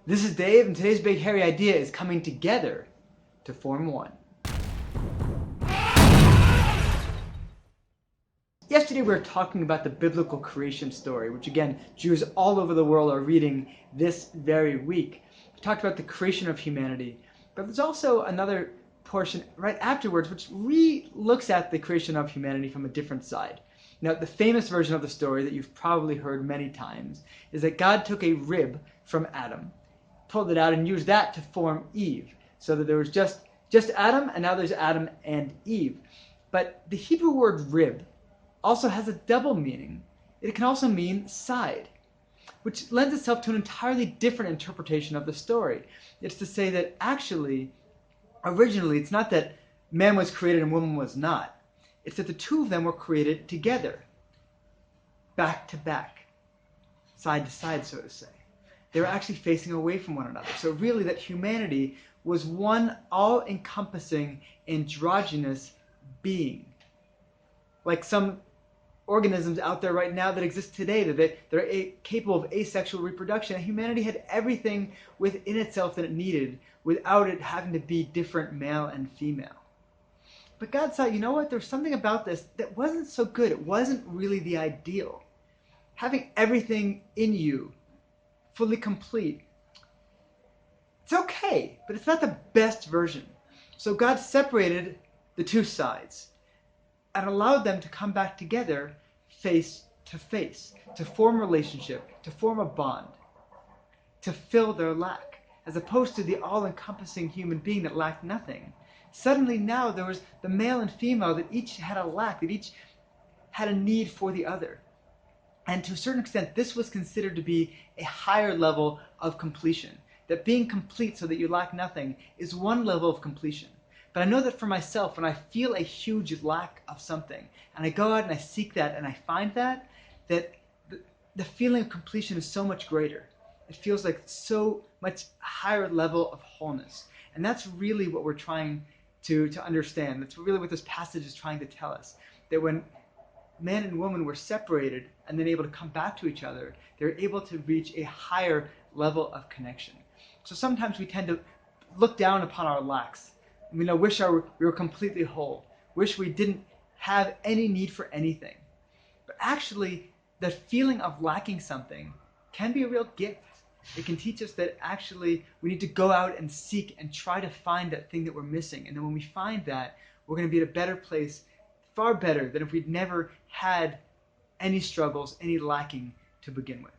This is Dave, and today's big hairy idea is coming together to form one. Yesterday we were talking about the biblical creation story, which again, Jews all over the world are reading this very week. We talked about the creation of humanity, but there's also another portion right afterwards which re-looks at the creation of humanity from a different side. Now, the famous version of the story that you've probably heard many times is that God took a rib from Adam, pulled it out, and used that to form Eve, so that there was just Adam, and now there's Adam and Eve. But the Hebrew word rib also has a double meaning. It can also mean side, which lends itself to an entirely different interpretation of the story. It's to say that actually, originally, it's not that man was created and woman was not. It's that the two of them were created together, back to back, side to side, so to say. They were actually facing away from one another. So really that humanity was one all-encompassing androgynous being. Like some organisms out there right now that exist today, that they're capable of asexual reproduction. And humanity had everything within itself that it needed without it having to be different male and female. But God saw, you know what, there's something about this that wasn't so good. It wasn't really the ideal. Having everything in you fully complete, it's okay, but it's not the best version. So God separated the two sides and allowed them to come back together face to face, to form a relationship, to form a bond, to fill their lack, as opposed to the all-encompassing human being that lacked nothing. Suddenly now there was the male and female that each had a lack, that each had a need for the other. And to a certain extent, this was considered to be a higher level of completion. That being complete so that you lack nothing is one level of completion. But I know that for myself, when I feel a huge lack of something, and I go out and I seek that and I find that the feeling of completion is so much greater. It feels like so much higher level of wholeness. And that's really what we're trying to understand. That's really what this passage is trying to tell us. That when man and woman were separated and then able to come back to each other, they're able to reach a higher level of connection. So sometimes we tend to look down upon our lacks. We wish we were completely whole. Wish we didn't have any need for anything. But actually, the feeling of lacking something can be a real gift. It can teach us that actually we need to go out and seek and try to find that thing that we're missing. And then when we find that, we're going to be at a better place, far better than if we'd never had any struggles, any lacking to begin with.